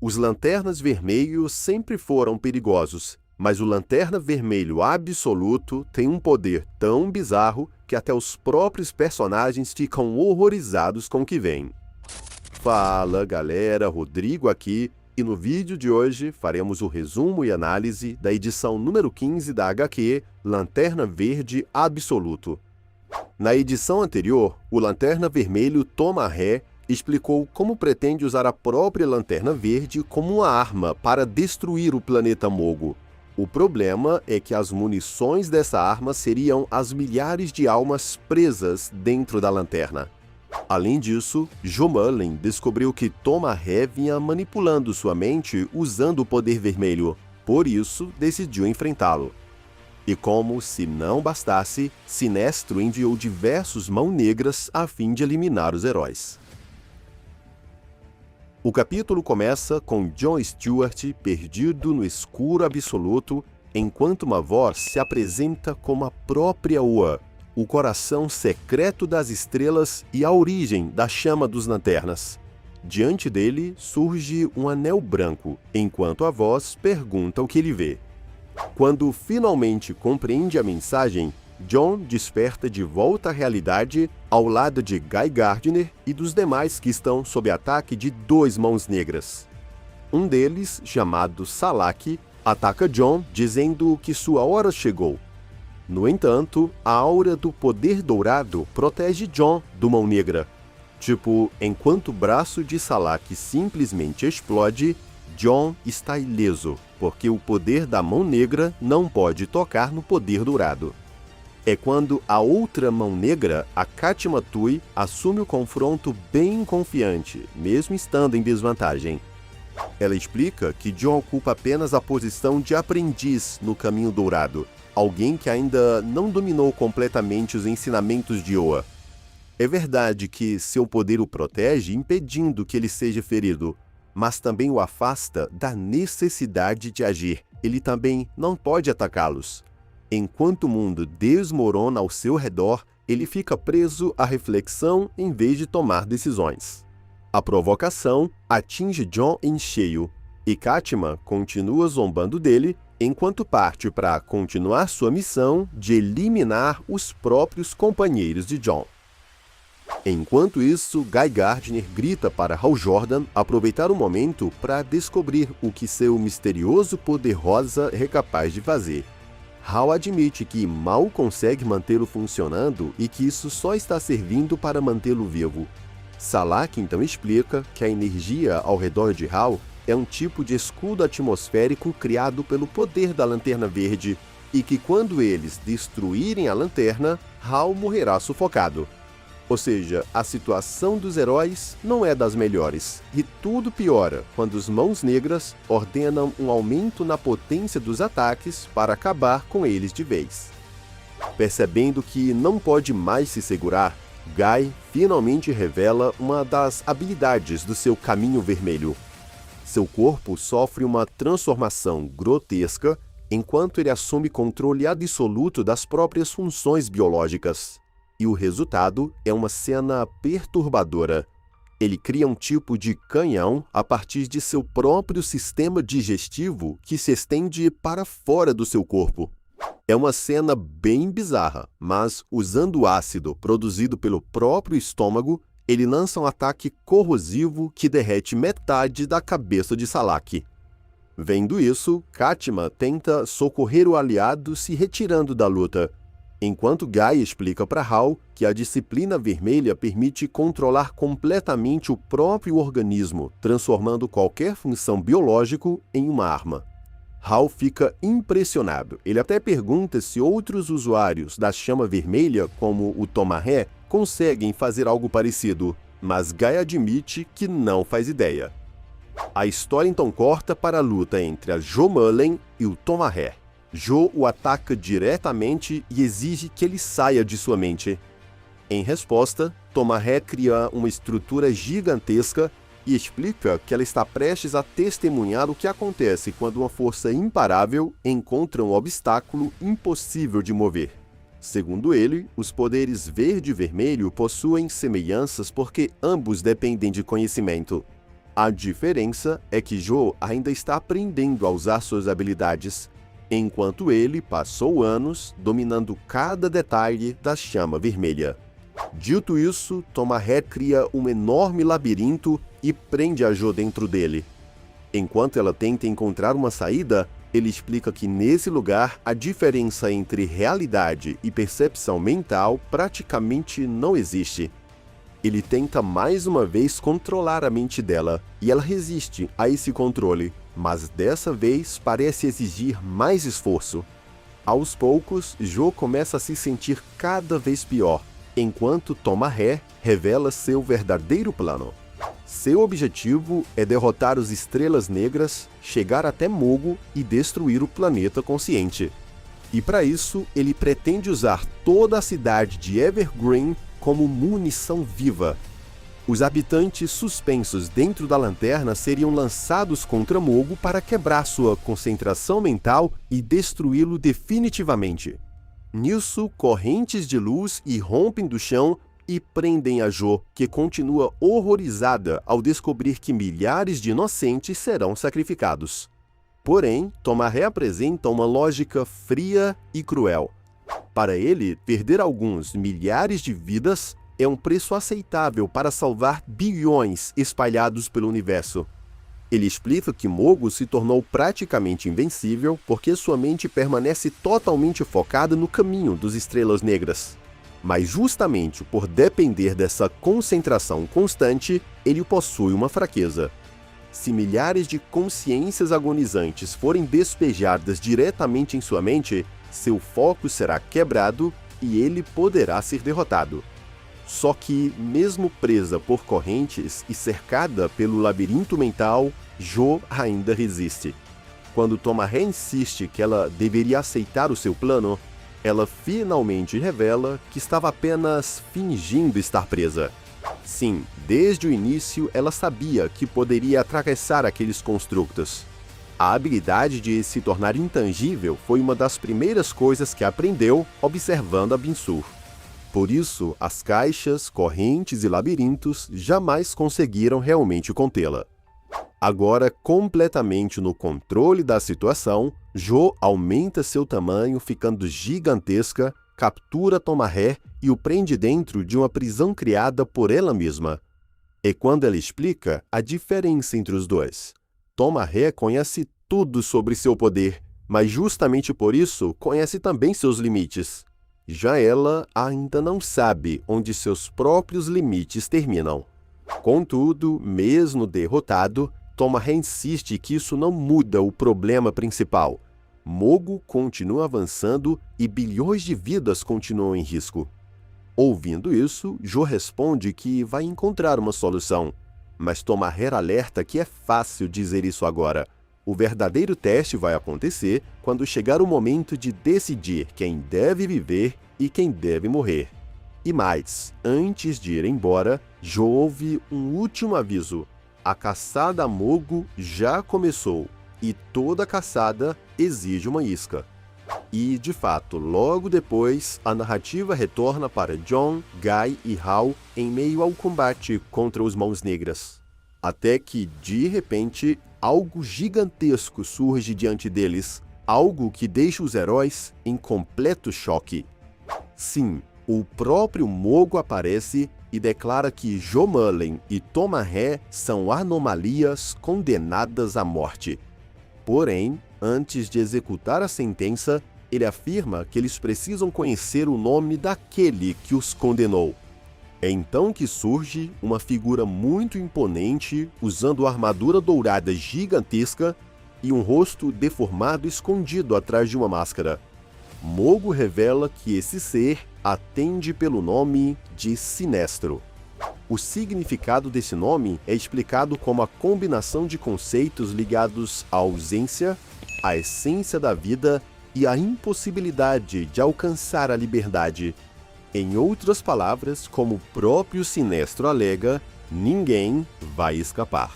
Os lanternas vermelhos sempre foram perigosos, mas o Lanterna Vermelho Absoluto tem um poder tão bizarro que até os próprios personagens ficam horrorizados com o que vem. Fala galera, Rodrigo aqui, e no vídeo de hoje faremos o resumo e análise da edição número 15 da HQ Lanterna Verde Absoluto. Na edição anterior, o Lanterna Vermelho Toma Ré explicou como pretende usar a própria Lanterna Verde como uma arma para destruir o planeta Mogo. O problema é que as munições dessa arma seriam as milhares de almas presas dentro da lanterna. Além disso, Jo Mullein descobriu que Toma Ré vinha manipulando sua mente usando o poder vermelho, por isso decidiu enfrentá-lo. E como se não bastasse, Sinestro enviou diversos Mãos Negras a fim de eliminar os heróis. O capítulo começa com John Stewart perdido no escuro absoluto, enquanto uma voz se apresenta como a própria Oa, o coração secreto das estrelas e a origem da chama dos lanternas. Diante dele surge um anel branco, enquanto a voz pergunta o que ele vê. Quando finalmente compreende a mensagem, John desperta de volta à realidade ao lado de Guy Gardner e dos demais que estão sob ataque de 2 Mãos Negras. Um deles, chamado Salak, ataca John dizendo que sua hora chegou. No entanto, a aura do poder dourado protege John do Mão Negra. Enquanto o braço de Salak simplesmente explode, John está ileso, porque o poder da Mão Negra não pode tocar no poder dourado. É quando a outra Mão Negra, a Katma Tui, assume o confronto bem confiante, mesmo estando em desvantagem. Ela explica que John ocupa apenas a posição de aprendiz no caminho dourado, alguém que ainda não dominou completamente os ensinamentos de Oa. É verdade que seu poder o protege, impedindo que ele seja ferido, mas também o afasta da necessidade de agir. Ele também não pode atacá-los. Enquanto o mundo desmorona ao seu redor, ele fica preso à reflexão em vez de tomar decisões. A provocação atinge John em cheio, e Katma continua zombando dele, enquanto parte para continuar sua missão de eliminar os próprios companheiros de John. Enquanto isso, Guy Gardner grita para Hal Jordan aproveitar o momento para descobrir o que seu misterioso poder rosa é capaz de fazer. Hal admite que mal consegue mantê-lo funcionando e que isso só está servindo para mantê-lo vivo. Salak então explica que a energia ao redor de Hal é um tipo de escudo atmosférico criado pelo poder da Lanterna Verde e que quando eles destruírem a lanterna, Hal morrerá sufocado. Ou seja, a situação dos heróis não é das melhores, e tudo piora quando os Mãos Negras ordenam um aumento na potência dos ataques para acabar com eles de vez. Percebendo que não pode mais se segurar, Guy finalmente revela uma das habilidades do seu Caminho Vermelho. Seu corpo sofre uma transformação grotesca enquanto ele assume controle absoluto das próprias funções biológicas. E o resultado é uma cena perturbadora. Ele cria um tipo de canhão a partir de seu próprio sistema digestivo que se estende para fora do seu corpo. É uma cena bem bizarra, mas usando o ácido produzido pelo próprio estômago, ele lança um ataque corrosivo que derrete metade da cabeça de Salak. Vendo isso, Katma tenta socorrer o aliado se retirando da luta, enquanto Guy explica para Hal que a disciplina vermelha permite controlar completamente o próprio organismo, transformando qualquer função biológica em uma arma. Hal fica impressionado. Ele até pergunta se outros usuários da chama vermelha, como o Toma Ré, conseguem fazer algo parecido, mas Guy admite que não faz ideia. A história então corta para a luta entre a Jo Mullein e o Toma Ré. Jo o ataca diretamente e exige que ele saia de sua mente. Em resposta, Toma Ré cria uma estrutura gigantesca e explica que ela está prestes a testemunhar o que acontece quando uma força imparável encontra um obstáculo impossível de mover. Segundo ele, os poderes verde e vermelho possuem semelhanças porque ambos dependem de conhecimento. A diferença é que Jo ainda está aprendendo a usar suas habilidades, enquanto ele passou anos dominando cada detalhe da chama vermelha. Dito isso, Tomaré cria um enorme labirinto e prende a Jo dentro dele. Enquanto ela tenta encontrar uma saída, ele explica que nesse lugar a diferença entre realidade e percepção mental praticamente não existe. Ele tenta mais uma vez controlar a mente dela, e ela resiste a esse controle, mas dessa vez parece exigir mais esforço. Aos poucos, Jo começa a se sentir cada vez pior, enquanto Tomaré revela seu verdadeiro plano. Seu objetivo é derrotar os Estrelas Negras, chegar até Mogo e destruir o planeta consciente. E para isso, ele pretende usar toda a cidade de Evergreen como munição viva. Os habitantes suspensos dentro da lanterna seriam lançados contra Mogo para quebrar sua concentração mental e destruí-lo definitivamente. Nisso, correntes de luz irrompem do chão e prendem a Jo, que continua horrorizada ao descobrir que milhares de inocentes serão sacrificados. Porém, Tomaré apresenta uma lógica fria e cruel. Para ele, perder alguns milhares de vidas é um preço aceitável para salvar bilhões espalhados pelo universo. Ele explica que Mogo se tornou praticamente invencível porque sua mente permanece totalmente focada no caminho dos Estrelas Negras. Mas justamente por depender dessa concentração constante, ele possui uma fraqueza. Se milhares de consciências agonizantes forem despejadas diretamente em sua mente, seu foco será quebrado e ele poderá ser derrotado. Só que, mesmo presa por correntes e cercada pelo labirinto mental, Jo ainda resiste. Quando Tomaré insiste que ela deveria aceitar o seu plano, ela finalmente revela que estava apenas fingindo estar presa. Sim, desde o início ela sabia que poderia atravessar aqueles construtos. A habilidade de se tornar intangível foi uma das primeiras coisas que aprendeu observando a Bin-Sur. Por isso, as caixas, correntes e labirintos jamais conseguiram realmente contê-la. Agora, completamente no controle da situação, Jo aumenta seu tamanho, ficando gigantesca, captura Tomaré e o prende dentro de uma prisão criada por ela mesma. É quando ela explica a diferença entre os dois. Tomaré conhece tudo sobre seu poder, mas justamente por isso conhece também seus limites. Já ela ainda não sabe onde seus próprios limites terminam. Contudo, mesmo derrotado, Tomaré insiste que isso não muda o problema principal. Mogo continua avançando e bilhões de vidas continuam em risco. Ouvindo isso, Jo responde que vai encontrar uma solução. Mas Tomaré alerta que é fácil dizer isso agora. O verdadeiro teste vai acontecer quando chegar o momento de decidir quem deve viver e quem deve morrer. E mais, antes de ir embora, Jo ouve um último aviso. A caçada a Mogo já começou, e toda caçada exige uma isca. E, de fato, logo depois, a narrativa retorna para Jon, Guy e Hal em meio ao combate contra os Mãos Negras. Até que, de repente, algo gigantesco surge diante deles, algo que deixa os heróis em completo choque. Sim, o próprio Mogo aparece e declara que Jo Mullen e Tomaré são anomalias condenadas à morte. Porém, antes de executar a sentença, ele afirma que eles precisam conhecer o nome daquele que os condenou. É então que surge uma figura muito imponente, usando armadura dourada gigantesca e um rosto deformado escondido atrás de uma máscara. Mogo revela que esse ser atende pelo nome de Sinestro. O significado desse nome é explicado como a combinação de conceitos ligados à ausência, à essência da vida e à impossibilidade de alcançar a liberdade. Em outras palavras, como o próprio Sinestro alega, ninguém vai escapar.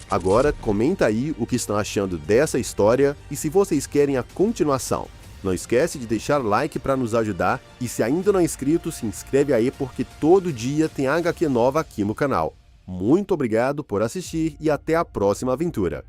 Agora, comenta aí o que estão achando dessa história e se vocês querem a continuação. Não esquece de deixar like para nos ajudar e se ainda não é inscrito, se inscreve aí porque todo dia tem HQ nova aqui no canal. Muito obrigado por assistir e até a próxima aventura.